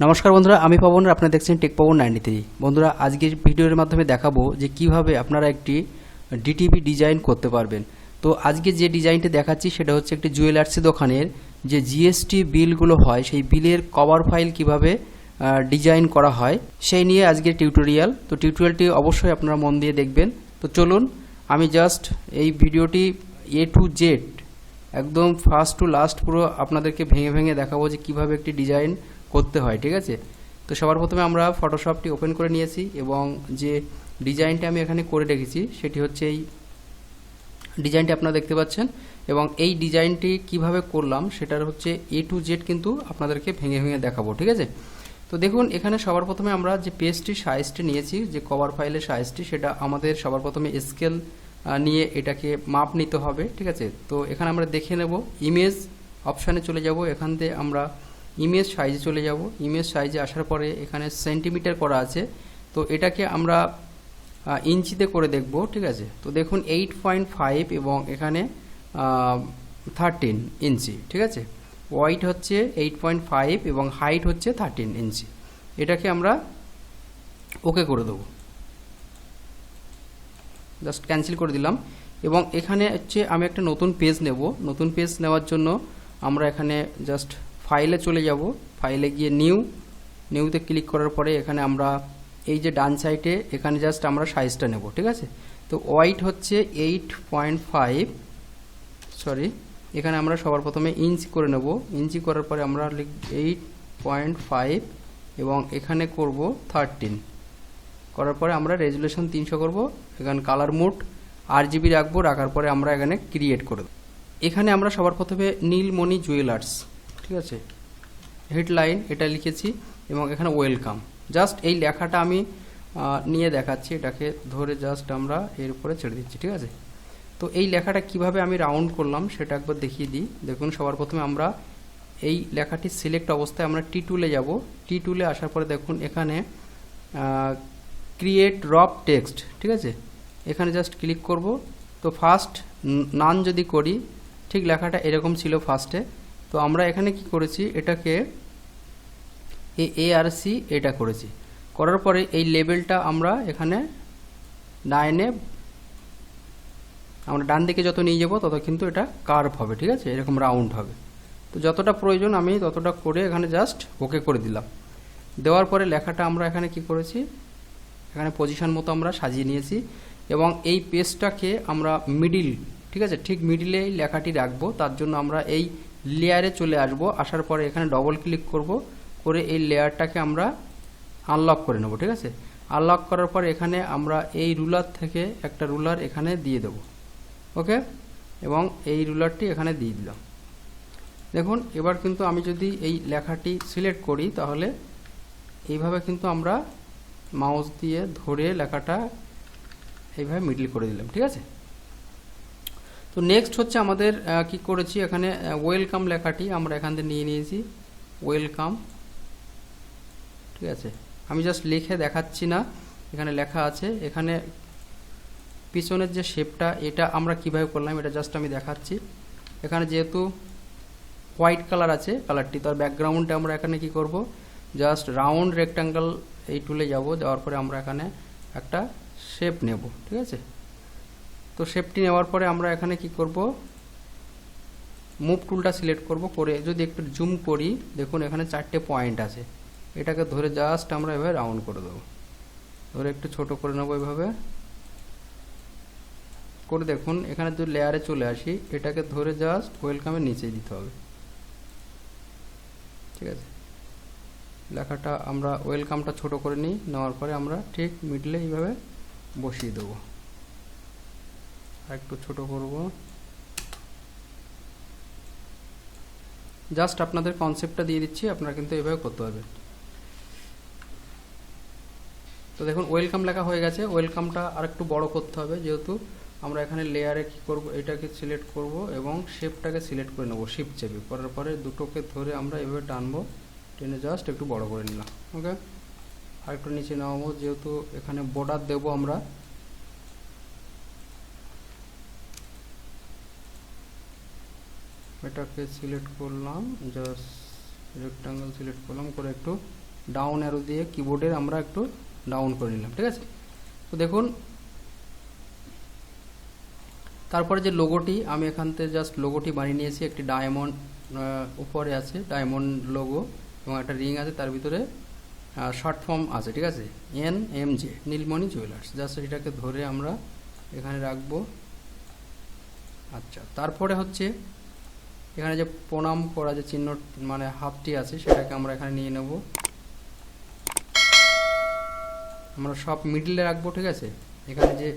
নমস্কার বন্ধুরা, আমি পাবন, আপনারা দেখছেন টেক পাবন 93। বন্ধুরা, আজকের ভিডিওর মাধ্যমে দেখাবো যে কিভাবে আপনারা একটি ডিটিপি ডিজাইন করতে পারবেন। তো আজকে যে ডিজাইনটা দেখাচ্ছি সেটা হচ্ছে একটি জুয়েলার্সি দোকানের যে জিএসটি বিলগুলো হয় সেই বিলের কভার ফাইল কিভাবে ডিজাইন করা হয় সেই নিয়ে আজকের টিউটোরিয়াল। তো টিউটোরিয়ালটি অবশ্যই আপনারা মন দিয়ে দেখবেন। তো চলুন, আমি জাস্ট এই ভিডিওটি এ টু জেড একদম ফার্স্ট টু লাস্ট পুরো আপনাদেরকে ভেঙে ভেঙে দেখাবো যে কিভাবে একটি ডিজাইন করতে হয়। ঠিক আছে, তো সবার প্রথমে আমরা ফটোশপটি ওপেন করে নিয়েছি এবং যে ডিজাইনটা আমি এখানে করে রেখেছি সেটি হচ্ছে এই ডিজাইনটি আপনারা দেখতে পাচ্ছেন। এবং এই ডিজাইনটি কিভাবে করলাম সেটার হচ্ছে এ টু জেড কিন্তু আপনাদেরকে ভেঙে ভেঙে দেখাবো। ঠিক আছে, তো দেখুন এখানে সবার প্রথমে আমরা যে পেজটি সাইজটি নিয়েছি, যে কভার ফাইলের সাইজটি, সেটা আমাদের সবার প্রথমে স্কেল নিয়ে এটাকে মাপ নিতে হবে। ঠিক আছে, তো এখানে আমরা দেখে নেব, ইমেজ অপশানে চলে যাব, এখান থেকে আমরা ইমেজ সাইজে চলে যাব। ইমেজ সাইজে আসার পরে এখানে সেন্টিমিটার করা আছে, তো এটাকে আমরা ইঞ্চিতে করে দেখব। ঠিক আছে, তো দেখুন 8.5 এবং এখানে 13 ইঞ্চি। ঠিক আছে, ওয়াইড হচ্ছে 8.5 এবং হাইট হচ্ছে 13 ইঞ্চি। এটাকে আমরা ওকে করে দেবো, জাস্ট ক্যান্সেল করে দিলাম। এবং এখানে হচ্ছে আমি একটা নতুন পেজ নেব। নতুন পেজ নেওয়ার জন্য আমরা এখানে জাস্ট ফাইলে চলে যাব, ফাইলে গিয়ে নিউতে ক্লিক করার পরে এখানে আমরা এই যে ডান সাইডে এখানে জাস্ট আমরা সাইজটা নেব। ঠিক আছে, তো ওয়াইড হচ্ছে 8.5, সরি, এখানে আমরা সবার প্রথমে ইঞ্চি করে নেব। ইঞ্চি করার পরে আমরা লিখব 8.5 এবং এখানে করব 13 করার পরে আমরা রেজুলেশন 300 করব। এখানে কালার মোড RGB রাখবো, রাখার পরে আমরা এখানে ক্রিয়েট করে দেব। এখানে আমরা সবার প্রথমে নীলমণি জুয়েলার্স, ঠিক আছে, হেডলাইন এটা লিখেছি এবং এখানে ওয়েলকাম। জাস্ট এই লেখাটা আমি নিয়ে দেখাচ্ছি, এটাকে ধরে জাস্ট আমরা এর উপরে ছেড়ে দিচ্ছি। ঠিক আছে, তো এই লেখাটা কিভাবে আমি রাউন্ড করলাম সেটা একবার দেখিয়ে দিই। দেখুন সবার প্রথমে আমরা এই লেখাটি সিলেক্ট অবস্থায় আমরা টি টুলে যাব। টি টুলে আসার পরে দেখুন এখানে ক্রিয়েট রব টেক্সট। ঠিক আছে, এখানে জাস্ট ক্লিক করব। তো ফার্স্ট নান যদি করি, ঠিক লেখাটা এরকম ছিল ফার্স্টে। তো আমরা এখানে কি করেছি, এটাকে ARC এটা করেছি। করার পরে এই লেবেলটা আমরা এখানে আমরা ডান দিকে যত নিয়ে যাব তত কিন্তু এটা কার্ভ হবে। ঠিক আছে, এরকম রাউন্ড হবে। তো যতটা প্রয়োজন আমি ততটা করে এখানে জাস্ট ওকে করে দিলাম। দেওয়ার পরে লেখাটা আমরা এখানে কি করেছি, এখানে পজিশন মতো আমরা সাজিয়ে নিয়েছি এবং এই পেজটাকে আমরা মিডিল, ঠিক আছে, ঠিক মিডিলে এই লেখাটি রাখবো। তার জন্য আমরা এই লেয়ারে চলে আসব। আসার পরে এখানে ডবল ক্লিক করব, করে এই লেয়ারটাকে আমরা আনলক করে নেব। ঠিক আছে, আনলক করার পর এখানে আমরা এই রুলার থেকে একটা রুলার এখানে দিয়ে দেব। ওকে, এবং এই রুলারটি এখানে দিয়ে দিলাম। দেখুন এবার কিন্তু আমি যদি এই লেখাটি সিলেক্ট করি তাহলে এইভাবে কিন্তু আমরা মাউস দিয়ে ধরে লেখাটা এইভাবে মিডল করে দিলাম। ঠিক আছে, তো নেক্সট হচ্ছে আমাদের কি করেছি, এখানে ওয়েলকাম লেখাটি আমরা এখান থেকে নিয়ে নিয়েছি, ওয়েলকাম। ঠিক আছে, আমি জাস্ট লিখে দেখাচ্ছি না, এখানে লেখা আছে। এখানে পিছনের যে শেপটা এটা আমরা কিভাবে করলাম এটা জাস্ট আমি দেখাচ্ছি। এখানে যেহেতু হোয়াইট কালার আছে, কালারটি তার ব্যাকগ্রাউন্ডে আমরা এখানে কি করব, জাস্ট রাউন্ড রেক্ট্যাঙ্গেল এই টুলে যাব। যাওয়ার পরে আমরা এখানে একটা শেপ নেব। ঠিক আছে, তো শেপটি নেওয়ার পরে আমরা এখানে কি করব, মুভ টুলটা সিলেক্ট করব। করে যদি একটু জুম করি, দেখুন এখানে 4টে পয়েন্ট আছে, এটাকে ধরে জাস্ট আমরা এভাবে রাউন্ড করে দেবো। ধরে একটু ছোট করে নেবো এভাবে করে। দেখুন এখানে যদি লেয়ারে চলে আসি, এটাকে ধরে জাস্ট ওয়েলকামের নিচে দিতে হবে। ঠিক আছে, লেখাটা আমরা ওয়েলকামটা ছোট করে নিই, নেওয়ার পরে আমরা ঠিক মিডলে এইভাবে বসিয়ে দেবো। আর একটু ছোট করব। জাস্ট আপনাদের কনসেপ্টটা দিয়ে দিচ্ছি, আপনারা কিন্তু এইভাবে করতে পারবেন। তো দেখুন ওয়েলকাম লেখা হয়ে গেছে। ওয়েলকামটা আর একটু বড় করতে হবে, যেহেতু আমরা এখানে লেয়ারে কি করব, এটাকে সিলেক্ট করব এবং শেপটাকে সিলেক্ট করে নেব শিফট চেপে। করার পরে দুটোকে ধরে আমরা এভাবে টানবো, টেনে জাস্ট একটু বড় করে নিলাম। ওকে, আর একটু নিচে নামাবো, যেহেতু এখানে বর্ডার দেব আমরা। এটাকে সিলেক্ট করলাম, জাস্ট রেক্ট্যাঙ্গেল সিলেক্ট করলাম, করে একটু ডাউন অ্যারো দিয়ে কিবোর্ডের আমরা একটু ডাউন করে নিলাম, ঠিক আছে। তো দেখুন তারপরে যে লোগোটি আমি এখান থেকে জাস্ট লোগোটি বানিয়ে নিয়েছি, একটি ডায়মন্ড উপরে আছে ডায়মন্ড লোগো এবং একটা রিং আছে, তার ভিতরে শর্ট ফর্ম আছে, ঠিক আছে, NMJ নীলমণি জুয়েলার্স। জাস্ট এটাকে ধরে আমরা এখানে রাখবো। আচ্ছা, তারপরে হচ্ছে এখানে যে প্রণাম করা যে চিহ্ন মানে হাতটি আছে সেটাকে আমরা এখানে নিয়ে নেব, আমরা সব মিডলে রাখবো, ঠিক আছে। এখানে যে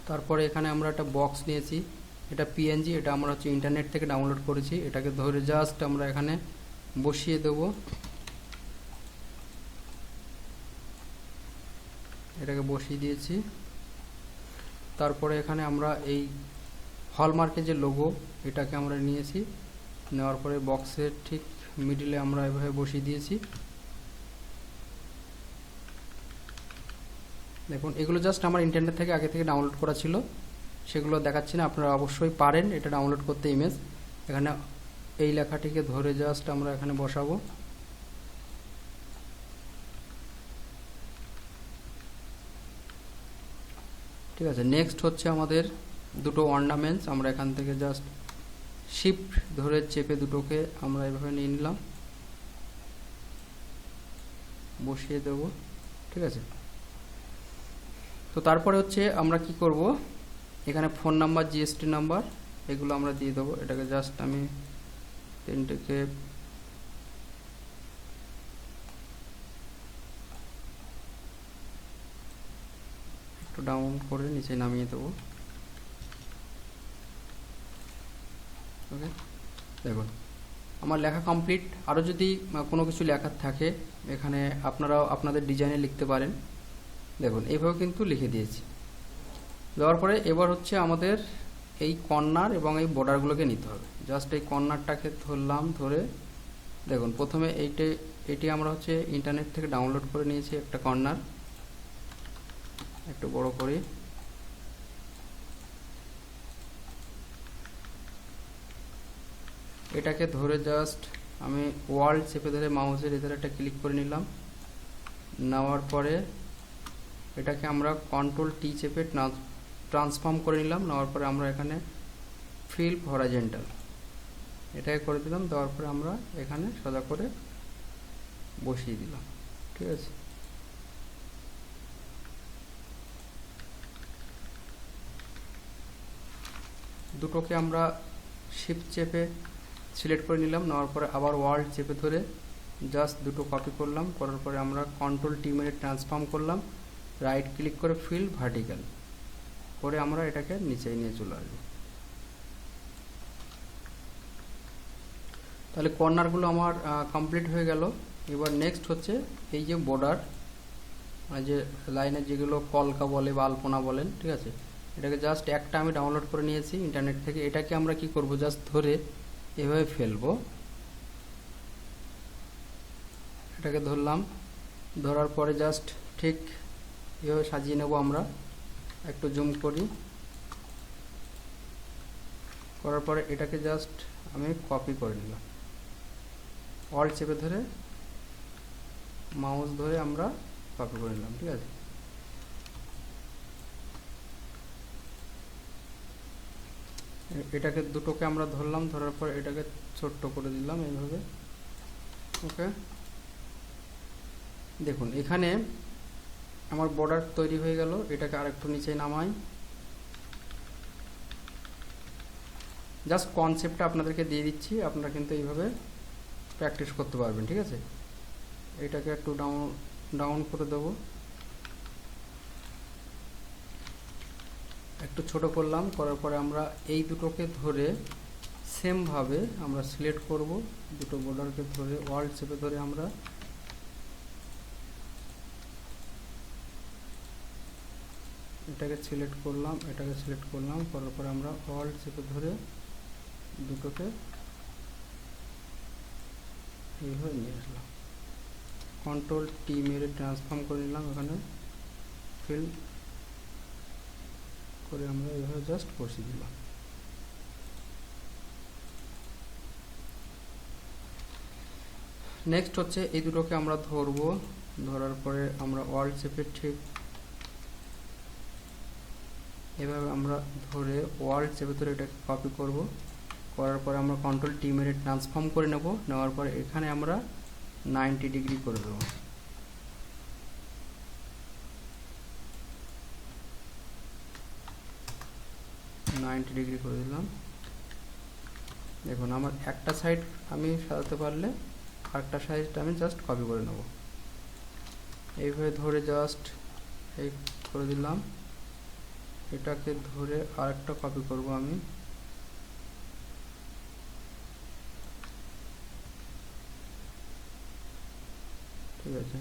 তারপরে এখানে আমরা একটা বক্স নিয়েছি, এটা PNG, এটা আমরা হচ্ছে ইন্টারনেট থেকে ডাউনলোড করেছি। এটাকে ধরে জাস্ট আমরা এখানে বসিয়ে দেব, এটাকে বসিয়ে দিয়েছি। তারপরে এখানে আমরা এই হলমার্কের যে লোগো এটাকে আমরা নিয়েছি, নেওয়ার পরে বক্সের ঠিক মিডিলে আমরা এভাবে বসিয়ে দিয়েছি। দেখুন এগুলো জাস্ট আমার ইন্টারনেট থেকে আগে থেকে ডাউনলোড করা ছিল, সেগুলো দেখাচ্ছি না, আপনারা অবশ্যই পারেন এটা ডাউনলোড করতে ইমেজ। এখানে এই লেখাটিকে ধরে জাস্ট আমরা এখানে বসাবো, ঠিক আছে। নেক্সট হচ্ছে আমাদের দুটো অর্নামেন্টস, আমরা এখান থেকে জাস্ট শিফট ধরে চেপে দুটোকে আমরা এভাবে নিয়ে নিলাম, বসিয়ে দেব, ঠিক আছে। তো তারপরে হচ্ছে আমরা কি করব, এখানে ফোন নাম্বার GST নাম্বার এগুলো আমরা দিয়ে দেবো। এটাকে জাস্ট আমি পেনটাকে একটু ডাউন করে নিচে নামিয়ে দেবো, ওকে। দেখুন আমার লেখা কমপ্লিট। আরও যদি কোনো কিছু লেখার থাকে এখানে আপনারাও আপনাদের ডিজাইনে লিখতে পারেন। দেখুন এইভাবে কিন্তু লিখে দিয়েছি। দেওয়ার পরে এবার হচ্ছে আমাদের এই কর্নার এবং এই বর্ডারগুলোকে নিতে হবে। জাস্ট এই কর্নারটাকে ধরলাম, ধরে দেখুন প্রথমে এটি আমরা হচ্ছে ইন্টারনেট থেকে ডাউনলোড করে নিয়েছি একটা কর্নার, একটু বড় করি, এটাকে ধরে জাস্ট আমি ওয়ার্ল্ড চেপে ধরে মাউসের এদের একটা ক্লিক করে নিলাম। নেওয়ার পরে এটাকে আমরা Ctrl+T চেপে ট্রান্সফর্ম করে নিলাম। নেওয়ার পরে আমরা এখানে ফিল হরাইজন্টাল এটাকে করে দিলাম। দেওয়ার পরে আমরা এখানে সোজা করে বসিয়ে দিলাম, ঠিক আছে। দুটোকে আমরা শিফট চেপে সিলেক্ট করে নিলাম। নেওয়ার পরে আবার ওয়ার্ল্ড চেপে ধরে জাস্ট দুটো কপি করলাম, করার পরে আমরা Ctrl+T মেরে ট্রান্সফর্ম করলাম, রাইট ক্লিক করে ফিল ভার্টিক্যাল করে আমরা এটাকে নিচে নিয়ে চলে আসবো। তাহলে কর্নারগুলো আমার কমপ্লিট হয়ে গেল। এবার নেক্সট হচ্ছে এই যে বর্ডার, মানে যে লাইনের যেগুলো কলকা বলে বা আলপনা বলেন, ঠিক আছে, এটাকে জাস্ট একটা আমি ডাউনলোড করে নিয়েছি ইন্টারনেট থেকে। এটাকে আমরা কি করব, জাস্ট ধরে এভাবে ফেলবো, এটাকে ধরলাম, ধরার পরে জাস্ট ঠিক এভাবে সাজিয়ে নেব। আমরা একটু জুম করি, করার পরে এটাকে জাস্ট আমি কপি করে নিলাম, অল্ট চেপে ধরে মাউস ধরে আমরা কপি করে নিলাম, ঠিক আছে। এটাকে দুটোকে আমরা ধরলাম, ধরার পর এটাকে ছোট্ট করে দিলাম এইভাবে, ওকে। দেখুন এখানে আমার বর্ডার তৈরি হয়ে গেল। এটাকে আরেকটু নিচে নামাই, জাস্ট কনসেপ্টটা আপনাদেরকে দিয়ে দিচ্ছি, আপনারা কিন্তু এইভাবে প্র্যাকটিস করতে পারবেন, ঠিক আছে। এটাকে একটু ডাউন করে দেবো, একটু ছোট করলাম, করার পরে আমরা এই দুটোকে ধরে সেম ভাবে আমরা সিলেক্ট করব, দুটো বর্ডারকে ধরে ওয়ার্ল্ড চেপে ধরে আমরা এটাকে সিলেক্ট করলাম, এটাকে সিলেক্ট করলাম, করার পরে আমরা ওয়ার্ল্ড চেপে ধরে দুটোকে এইভাবে নিয়ে আসলাম, Ctrl+T মেরে ট্রান্সফর্ম করে নিলাম, এখানে ফিল করে আমরা এইভাবে জাস্ট বসিয়ে দিলাম। নেক্সট হচ্ছে এই দুটোকে আমরা ধরবো, ধরার পরে আমরা ওয়ার্ল্ড শেপের ঠিক এভাবে আমরা ধরে ওয়ার্ল্ড শেপে ধরে এটাকে কপি করব। করার পরে আমরা কন্ট্রোল টি মেরে ট্রান্সফর্ম করে নেব। নেওয়ার পরে এখানে আমরা 90 ডিগ্রি করে দেবো। ডিগ্রি করে দিলাম। দেখুন আমার একটা সাইড আমি সাজাতে পারলে আরেকটা সাইডটা আমি জাস্ট কপি করে নেব। এইভাবে ধরে জাস্ট এই করে দিলাম। এটাকে ধরে আরেকটা কপি করব আমি। ঠিক আছে,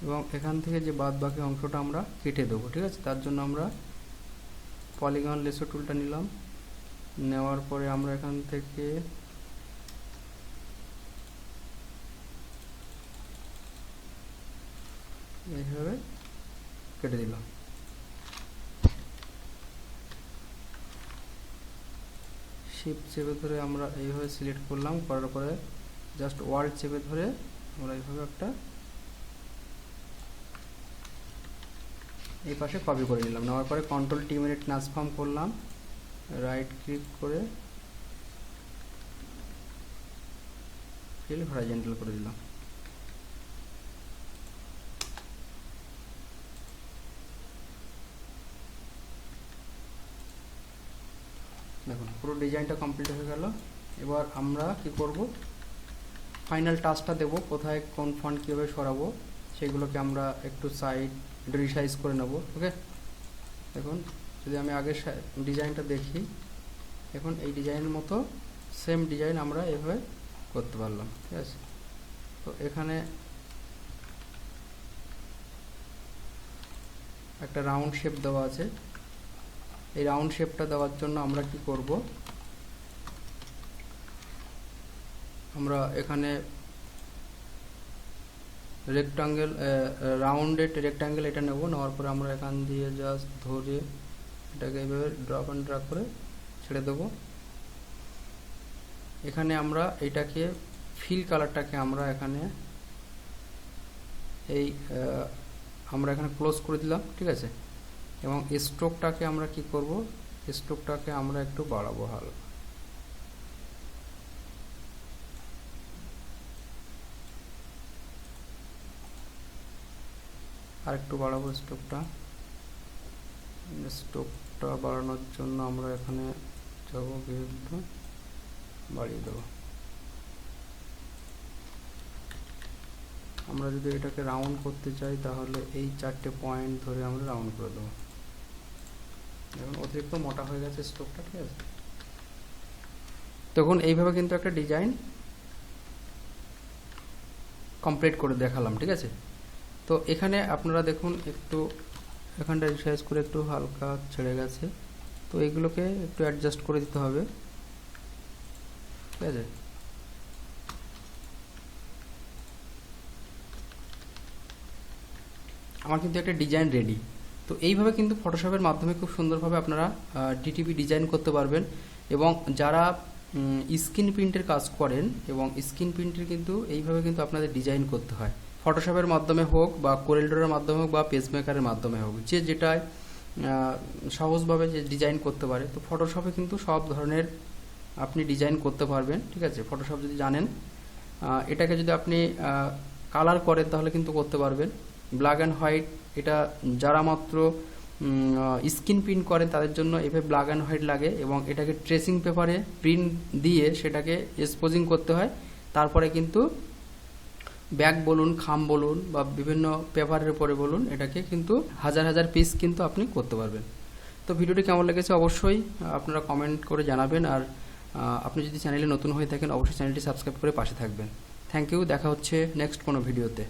এবং এখান থেকে যে বাদ বাকি অংশটা আমরা কেটে দেবো। ঠিক আছে, তার জন্য আমরা পলিগন লেসো টুলটা নিলাম। নেওয়ার পরে আমরা এখান থেকে এইভাবে কেটে দিলাম। শিফট চেপে ধরে আমরা এইভাবে সিলেক্ট করলাম। করার পরে জাস্ট ওয়ার্ল্ড চেপে ধরে আমরা এইভাবে একটা এই পাশে কপি করে নিলাম। নেওয়ার পরে কন্ট্রোল টি মেরে ট্রান্সফর্ম করলাম, রাইট ক্লিক করে ফিল হরাইজন্টাল করে দিলাম। দেখুন পুরো ডিজাইনটা কমপ্লিট হয়ে গেল। এবার আমরা কি করব, ফাইনাল টাচটা দেব। কোথায় কোন ফন্ট কীভাবে সরাবো সেগুলোকে আমরা একটু সাইড রিসাইজ করে নেব। ওকে, দেখুন যদি আমি আগের ডিজাইনটা দেখি, এখন এই ডিজাইনের মতো সেম ডিজাইন আমরা এভাবে করতে পারলাম। ঠিক আছে, তো এখানে একটা রাউন্ড শেপ দেওয়া আছে। এই রাউন্ড শেপটা দেওয়ার জন্য আমরা কি করব, আমরা এখানে রেক্টাঙ্গেল রাউন্ডেড রেক্টাঙ্গেল এটা নেব। নেওয়ার পরে আমরা এখান দিয়ে জাস্ট ধরে এটাকে এইভাবে ড্রপ অ্যান্ড ড্র্যাগ করে ছেড়ে দেব। এখানে আমরা এটাকে ফিল কালারটাকে আমরা এখানে এই আমরা এখানে ক্লোজ করে দিলাম। ঠিক আছে, এবং স্ট্রোকটাকে আমরা কি করব, স্ট্রোকটাকে আমরা একটু বাড়াবো হালকা। আর একটু বাড়াবো স্ট্রোকটা। স্ট্রোকটা বাড়ানোর জন্য আমরা এখানে যাবো, একটু বাড়িয়ে দেবো। আমরা যদি এটাকে রাউন্ড করতে চাই তাহলে এই 4টে পয়েন্ট ধরে আমরা রাউন্ড করে দেবো। এখন অতিরিক্ত মোটা হয়ে গেছে স্ট্রোকটা। ঠিক আছে, তখন এইভাবে কিন্তু একটা ডিজাইন কমপ্লিট করে দেখালাম। ঠিক আছে, তো এখানে আপনারা দেখুন একটু এখানটা রিসাইজ করে একটু হালকা ছেড়ে গেছে, তো এইগুলোকে একটু অ্যাডজাস্ট করে দিতে হবে। ঠিক আছে, আমার কিন্তু একটা ডিজাইন রেডি। তো এইভাবে কিন্তু ফটোশপের মাধ্যমে খুব সুন্দরভাবে আপনারা ডিটিপি ডিজাইন করতে পারবেন। এবং যারা স্ক্রিন প্রিন্টের কাজ করেন, এবং স্ক্রিন প্রিন্টের কিন্তু এইভাবে কিন্তু আপনাদের ডিজাইন করতে হয়, ফটোশপের মাধ্যমে হোক বা কোরেলড্রোর মাধ্যমে হোক বা পেজমেকারের মাধ্যমে হোক, যে যেটায় সহজভাবে যে ডিজাইন করতে পারে। তো ফটোশপে কিন্তু সব ধরনের আপনি ডিজাইন করতে পারবেন। ঠিক আছে, ফটোশপ যদি জানেন, এটাকে যদি আপনি কালার করেন তাহলে কিন্তু করতে পারবেন। ব্ল্যাক অ্যান্ড হোয়াইট, এটা যারা মাত্র স্ক্রিন প্রিন্ট করেন তাদের জন্য এভাবে ব্ল্যাক অ্যান্ড হোয়াইট লাগে, এবং এটাকে ট্রেসিং পেপারে প্রিন্ট দিয়ে সেটাকে এক্সপোজিং করতে হয়। তারপরে কিন্তু ব্যাগ বলুন, খাম বলুন বা বিভিন্ন পেপারের উপরে বলুন, এটাকে কিন্তু হাজার হাজার পিস কিন্তু আপনি করতে পারবেন। তো ভিডিওটি কেমন লেগেছে অবশ্যই আপনারা কমেন্ট করে জানাবেন। আর আপনি যদি চ্যানেলে নতুন হয়ে থাকেন অবশ্যই চ্যানেলটি সাবস্ক্রাইব করে পাশে থাকবেন। থ্যাংক ইউ, দেখা হচ্ছে নেক্সট কোনো ভিডিওতে।